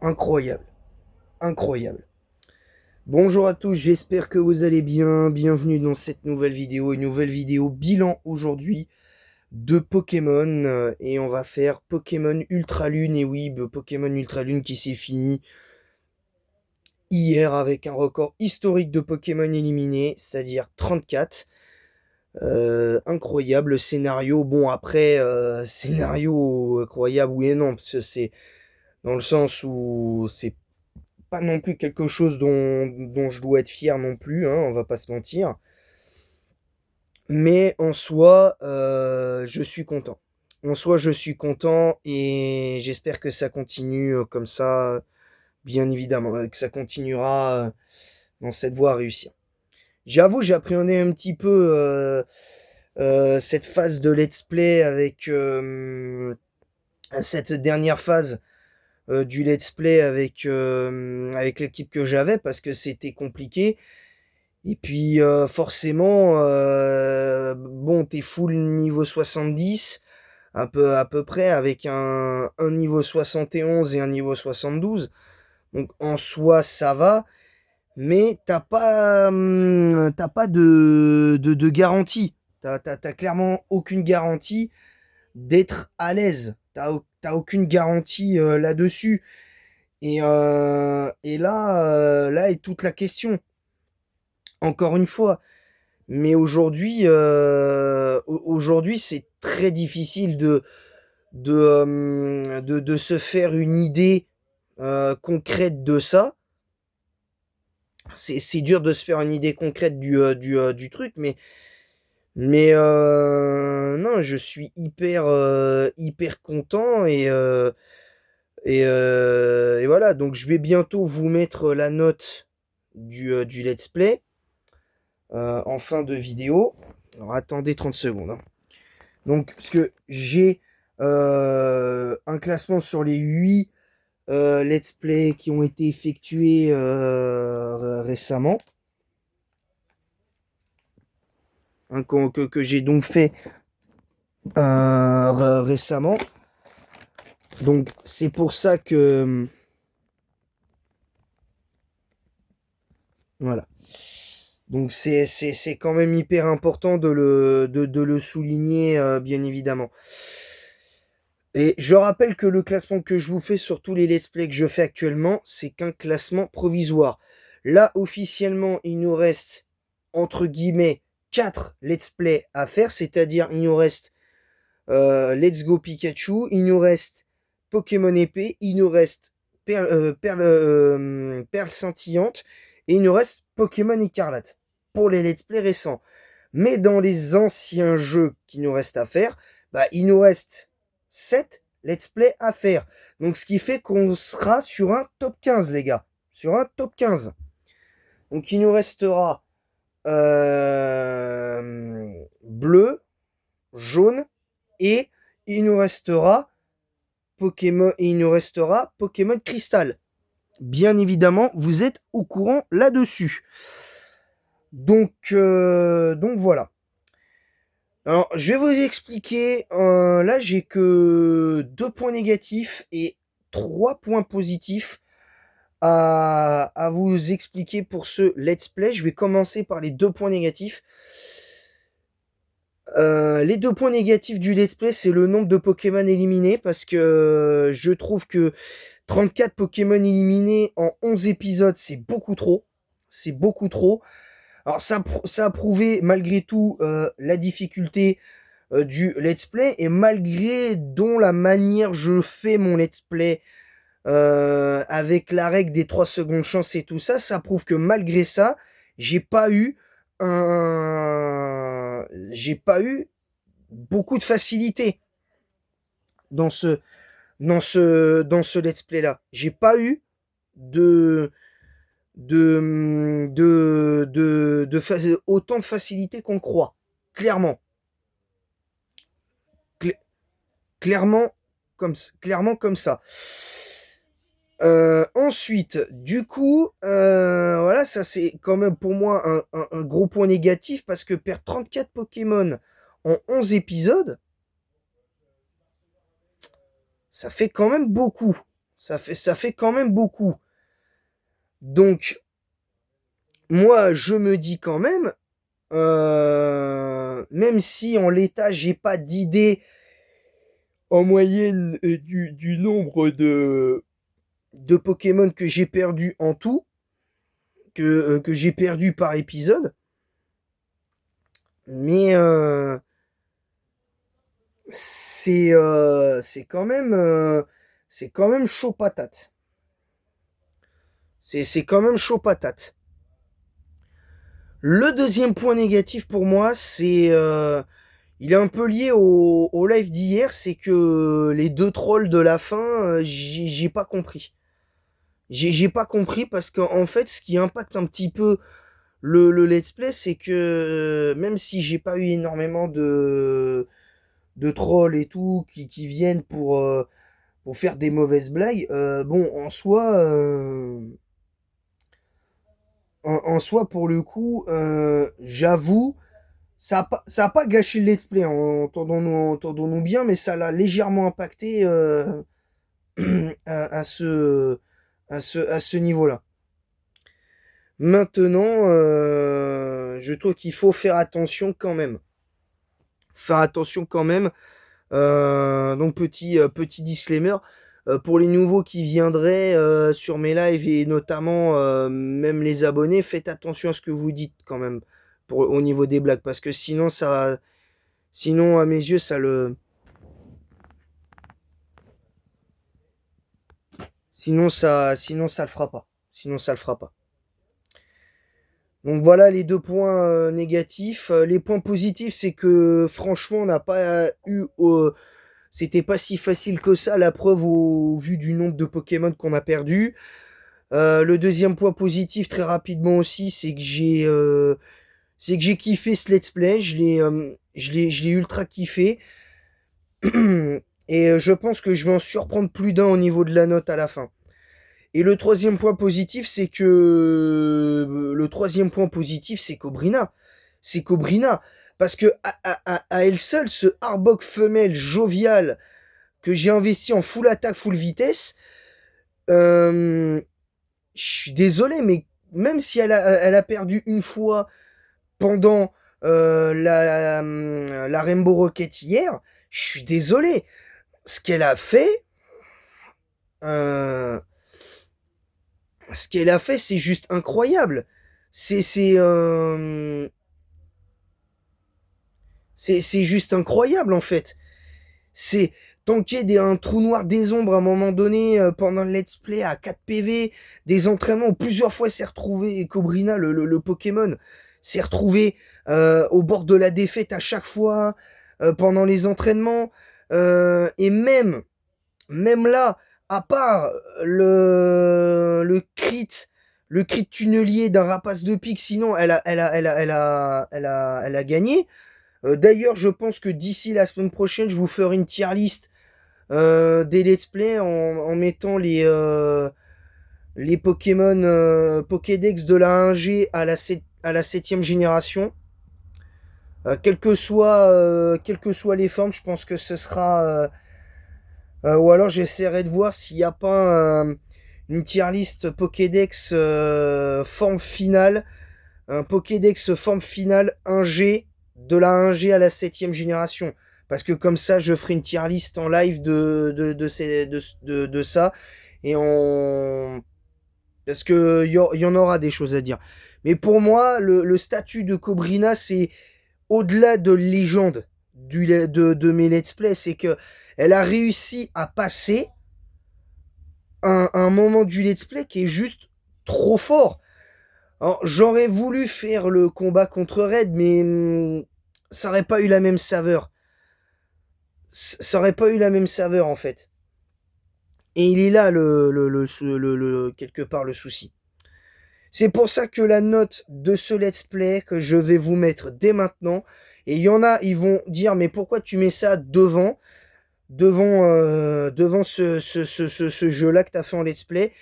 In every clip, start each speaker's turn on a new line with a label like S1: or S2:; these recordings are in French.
S1: Incroyable, incroyable. Bonjour à tous, j'espère que vous allez bien. Bienvenue dans cette nouvelle vidéo, une nouvelle vidéo bilan aujourd'hui de Pokémon. Et on va faire Pokémon Ultra Lune. Et oui, Pokémon Ultra Lune qui s'est fini hier avec un record historique de Pokémon éliminés, c'est-à-dire 34. Incroyable scénario. Bon, après, scénario incroyable, oui et non, parce que c'est dans le sens où c'est pas non plus quelque chose dont je dois être fier non plus, hein, on va pas se mentir. Mais en soi, je suis content. En soi, je suis content et j'espère que ça continue comme ça, bien évidemment, que ça continuera dans cette voie à réussir. J'avoue, j'appréhendais un petit peu cette phase de let's play avec cette dernière phase du let's play avec l'équipe que j'avais parce que c'était compliqué. Et puis forcément, bon, t'es full niveau 70, à peu près, avec un niveau 71 et un niveau 72. Donc en soi, ça va, mais t'as pas de garantie. T'as clairement aucune garantie d'être à l'aise. T'as aucune garantie là-dessus. Et là est toute la question. Encore une fois. Mais aujourd'hui, c'est très difficile de se faire une idée concrète de ça. C'est dur de se faire une idée concrète du truc, mais non, je suis hyper content et voilà. Donc, je vais bientôt vous mettre la note du let's play en fin de vidéo. Alors, attendez 30 secondes, hein. Donc, parce que j'ai un classement sur les 8 let's play qui ont été effectués récemment, hein, que j'ai donc fait récemment. Donc, c'est pour ça que... Voilà. Donc, c'est quand même hyper important de le souligner, bien évidemment. Et je rappelle que le classement que je vous fais sur tous les let's play que je fais actuellement, c'est qu'un classement provisoire. Là, officiellement, il nous reste, entre guillemets, 4 let's play à faire, c'est-à-dire il nous reste Let's Go Pikachu, il nous reste Pokémon épée, il nous reste Perle scintillante, et il nous reste Pokémon écarlate, pour les let's play récents. Mais dans les anciens jeux qui nous restent à faire, bah, il nous reste 7 let's play à faire. Donc ce qui fait qu'on sera sur un top 15, les gars. Sur un top 15. Donc il nous restera bleu, jaune, et il nous restera Pokémon Cristal. Bien évidemment, vous êtes au courant là-dessus. Donc voilà. Alors, je vais vous expliquer. Là, j'ai que 2 points négatifs et 3 points positifs à vous expliquer pour ce let's play. Je vais commencer par les 2 points négatifs. Les 2 points négatifs du let's play, c'est le nombre de Pokémon éliminés, parce que je trouve que 34 Pokémon éliminés en 11 épisodes, c'est beaucoup trop. C'est beaucoup trop. Alors ça a prouvé malgré tout la difficulté du let's play, et malgré dont la manière je fais mon let's play avec la règle des 3 secondes chance et tout ça, ça prouve que malgré ça, j'ai pas eu j'ai pas eu beaucoup de facilité dans dans ce let's play là. J'ai pas eu de autant de facilité qu'on croit. Clairement. Cl- clairement, clairement comme ça. Ensuite, du coup, voilà, ça c'est quand même pour moi un gros point négatif, parce que perdre 34 Pokémon en 11 épisodes, ça fait quand même beaucoup. Ça fait quand même beaucoup. Donc, moi, je me dis quand même si en l'état, j'ai pas d'idée en moyenne du nombre de Pokémon que j'ai perdu en tout, que j'ai perdu par épisode, mais c'est quand même chaud patate. C'est quand même chaud patate. Le deuxième point négatif pour moi, il est un peu lié au live d'hier, c'est que les deux trolls de la fin, j'ai pas compris. J'ai pas compris parce qu'en fait, ce qui impacte un petit peu le let's play, c'est que même si j'ai pas eu énormément de trolls et tout qui viennent pour faire des mauvaises blagues, bon, en soi, pour le coup, j'avoue, ça a pas gâché le let's play, hein, entendons-nous bien, mais ça l'a légèrement impacté à, à ce, à ce niveau-là. Maintenant, je trouve qu'il faut faire attention quand même. Faire attention quand même. Donc petit disclaimer. Pour les nouveaux qui viendraient sur mes lives et notamment même les abonnés, faites attention à ce que vous dites quand même au niveau des blagues parce que sinon à mes yeux sinon ça le fera pas. Sinon ça le fera pas. Donc voilà les deux points négatifs. Les points positifs, c'est que franchement, on n'a pas eu. C'était pas si facile que ça, la preuve au vu du nombre de Pokémon qu'on a perdu. Le deuxième point positif, très rapidement aussi, c'est que j'ai kiffé ce let's play. Je l'ai ultra kiffé. Et je pense que je vais en surprendre plus d'un au niveau de la note à la fin. Et le troisième point positif, c'est que le troisième point positif, c'est Cobrina. C'est Cobrina. Parce que à elle seule, ce Arbok femelle jovial que j'ai investi en full attaque, full vitesse, je suis désolé, mais même si elle a perdu une fois pendant la Rainbow Rocket hier, je suis désolé. Ce qu'elle a fait, euh, ce qu'elle a fait, c'est juste incroyable. C'est c'est euh, c'est juste incroyable en fait. C'est tanker un trou noir des ombres à un moment donné pendant le let's play à 4 PV, des entraînements où plusieurs fois s'est retrouvé et Cobrina, le Pokémon, s'est retrouvé au bord de la défaite à chaque fois pendant les entraînements. Et même là, à part le crit tunnelier d'un rapace de pique, sinon elle a gagné. D'ailleurs, je pense que d'ici la semaine prochaine, je vous ferai une tier list des let's play en mettant les Pokémon Pokédex de la 1G à la 7ème génération. Quelles que soient les formes, je pense que ce sera ou alors j'essaierai de voir s'il n'y a pas une tier list Pokédex forme finale. Un Pokédex forme finale 1G de la 1G à la 7ème génération. Parce que comme ça, je ferai une tier list en live de ça. Et on... Parce que y en aura des choses à dire. Mais pour moi, le statut de Cobrina, c'est au-delà de légende de mes let's play. C'est que elle a réussi à passer un moment du let's play qui est juste trop fort. Alors, j'aurais voulu faire le combat contre Red, mais ça aurait pas eu la même saveur. Ça aurait pas eu la même saveur, en fait. Et il est là, quelque part, le souci. C'est pour ça que la note de ce let's play que je vais vous mettre dès maintenant, et il y en a, ils vont dire, mais pourquoi tu mets ça devant ce jeu-là que t'as fait en let's play?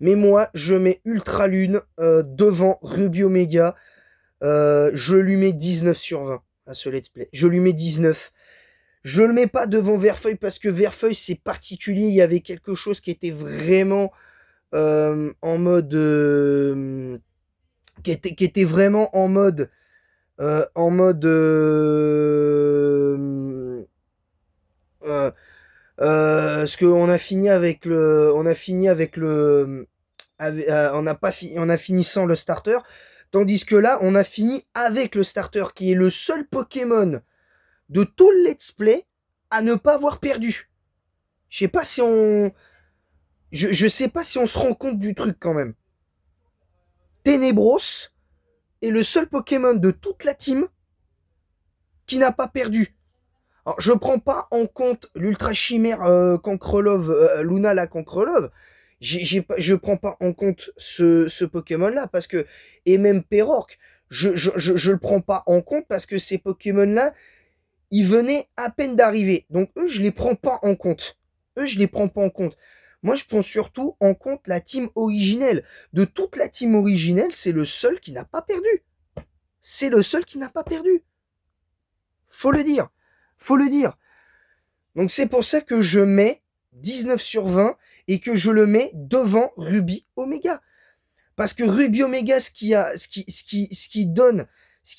S1: Mais moi, je mets Ultra Lune devant Ruby Omega. Je lui mets 19 sur 20 à ce let's play. Je lui mets 19. Je le mets pas devant Verfeuille parce que Verfeuille, c'est particulier. Il y avait quelque chose qui était vraiment en mode... qui était vraiment en mode... en mode... ce qu'on a fini avec le... On a fini avec le... on n'a pas on a fini sans le starter. Tandis que là, on a fini avec le starter, qui est le seul Pokémon de tout le let's play à ne pas avoir perdu. Je sais pas si on... Je sais pas si on se rend compte du truc quand même. Ténébros est le seul Pokémon de toute la team qui n'a pas perdu. Alors, je prends pas en compte l'Ultra Chimère Cancrelove, Luna la Cancrelove. Je prends pas en compte ce Pokémon-là parce que... Et même Perork, je le prends pas en compte parce que ces Pokémon-là, ils venaient à peine d'arriver. Donc eux, je les prends pas en compte. Eux, je les prends pas en compte. Moi, je prends surtout en compte la team originelle. De toute la team originelle, c'est le seul qui n'a pas perdu. C'est le seul qui n'a pas perdu. Faut le dire. Faut le dire. Donc c'est pour ça que je mets 19 sur 20 et que je le mets devant Ruby Omega. Parce que Ruby Omega, ce qui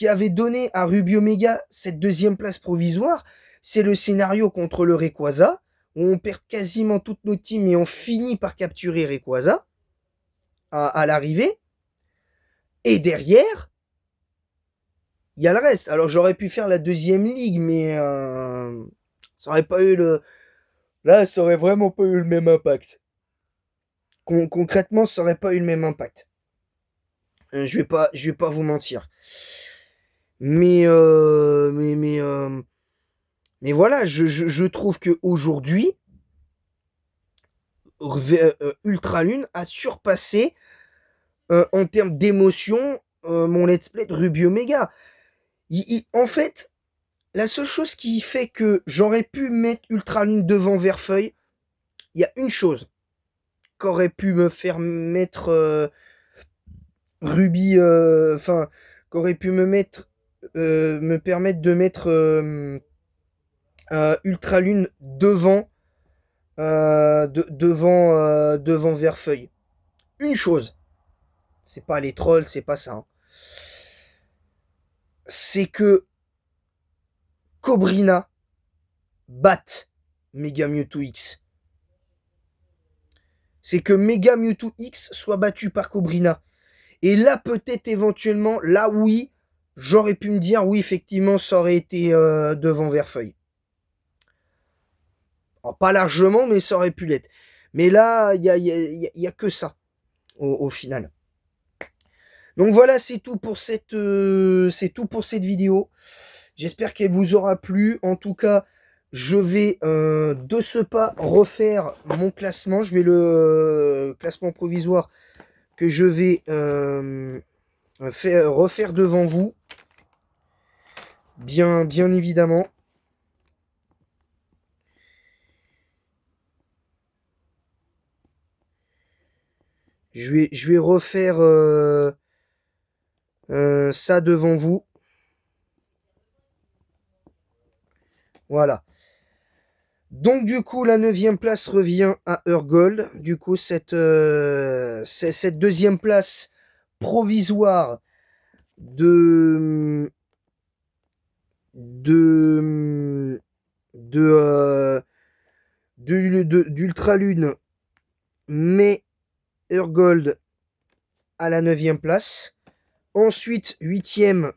S1: avait donné à Ruby Omega cette deuxième place provisoire, c'est le scénario contre le Rayquaza, où on perd quasiment toutes nos teams et on finit par capturer Rayquaza à l'arrivée. Et derrière, il y a le reste. Alors j'aurais pu faire la deuxième ligue, mais ça aurait pas eu le... Là, ça aurait vraiment pas eu le même impact. Concrètement, ça aurait pas eu le même impact. Je vais pas vous mentir. Mais mais voilà, je trouve que aujourd'hui, Ultra Lune a surpassé en termes d'émotion mon let's play de Ruby Omega. En fait, la seule chose qui fait que j'aurais pu mettre Ultra Lune devant Verfeuille, il y a une chose qu'aurait pu me faire mettre Ruby, enfin, qu'aurait pu me mettre, me permettre de mettre Ultra Lune devant, devant Verfeuille. Une chose, c'est pas les trolls, c'est pas ça. Hein. C'est que Cobrina batte Mega Mewtwo X. C'est que Mega Mewtwo X soit battu par Cobrina. Et là, peut-être éventuellement, là oui, j'aurais pu me dire, oui, effectivement, ça aurait été devant Verfeuille. Alors, pas largement, mais ça aurait pu l'être. Mais là, il y a que ça, au final. Donc voilà, c'est tout pour cette vidéo. J'espère qu'elle vous aura plu. En tout cas, je vais de ce pas refaire mon classement. Je vais le classement provisoire que je vais refaire devant vous. Bien évidemment. Je vais refaire ça devant vous. Voilà. Donc du coup, la 9e place revient à Urgold. Du coup, cette deuxième place provisoire de de d'Ultralune met Urgold à la 9e place. Ensuite, 8e,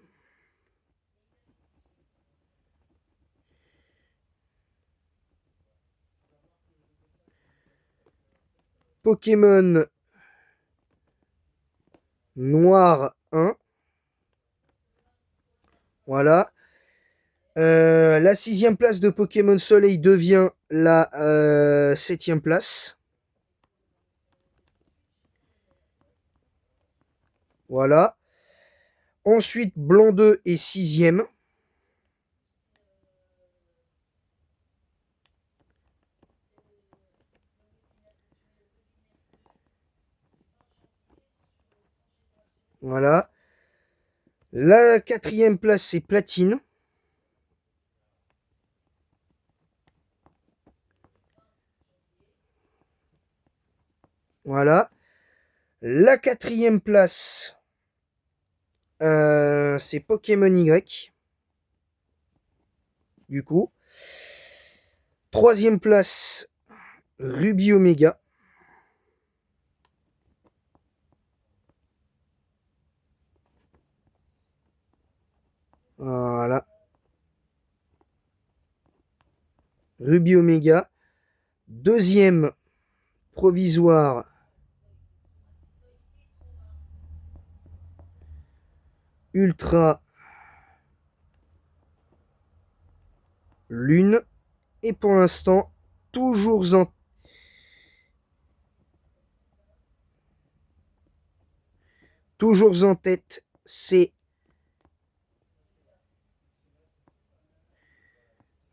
S1: Pokémon Noir 1. Voilà. La 6e place de Pokémon Soleil devient la 7e place. Voilà. Ensuite, Blanc 2 est 6e. Voilà. La 4e place, c'est Platine. Voilà. La quatrième place, c'est Pokémon Y. Du coup. Troisième place, Ruby Omega. Voilà. Ruby Omega. Deuxième provisoire, Ultra Lune. Et pour l'instant, toujours en tête, c'est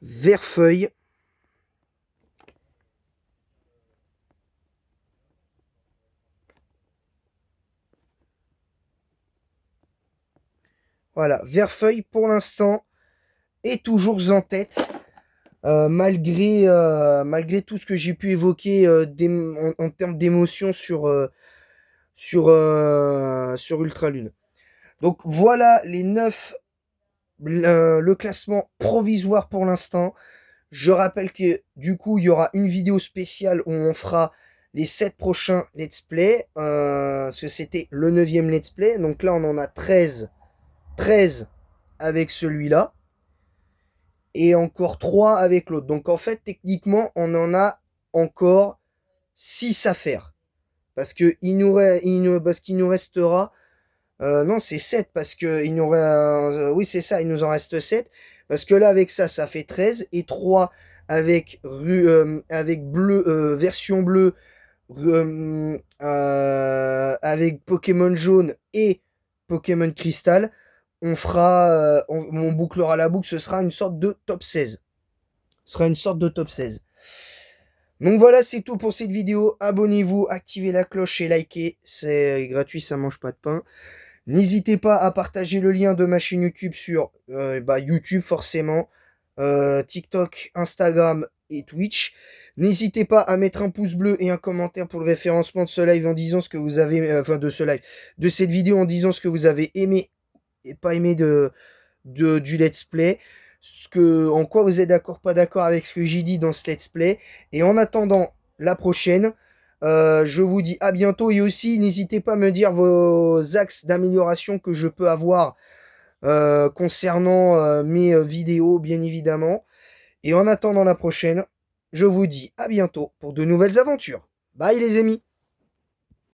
S1: Verfeuille. Voilà, Verfeuille pour l'instant est toujours en tête. Malgré tout ce que j'ai pu évoquer en termes d'émotion sur Ultralune. Donc voilà les 9, le classement provisoire pour l'instant. Je rappelle que du coup il y aura une vidéo spéciale où on fera les 7 prochains let's play, parce que c'était le 9e let's play. Donc là on en a 13 avec celui-là. Et encore 3 avec l'autre. Donc en fait, techniquement, on en a encore 6 à faire. Parce que parce qu'il nous restera. Non, c'est 7 parce que il nous oui, c'est ça, il nous en reste 7. Parce que là, avec ça, ça fait 13. Et 3 avec bleu, version bleue, avec Pokémon jaune et Pokémon cristal. On bouclera la boucle, ce sera une sorte de top 16. Ce sera une sorte de top 16. Donc voilà, c'est tout pour cette vidéo. Abonnez-vous, activez la cloche et likez. C'est gratuit, ça mange pas de pain. N'hésitez pas à partager le lien de ma chaîne YouTube sur YouTube forcément, TikTok, Instagram et Twitch. N'hésitez pas à mettre un pouce bleu et un commentaire pour le référencement de ce live en disant ce que vous avez, de ce live, de cette vidéo en disant ce que vous avez aimé et pas aimé du let's play. En quoi vous êtes d'accord, pas d'accord avec ce que j'ai dit dans ce let's play. Et en attendant la prochaine, je vous dis à bientôt. Et aussi, n'hésitez pas à me dire vos axes d'amélioration que je peux avoir concernant mes vidéos, bien évidemment. Et en attendant la prochaine, je vous dis à bientôt pour de nouvelles aventures. Bye les amis!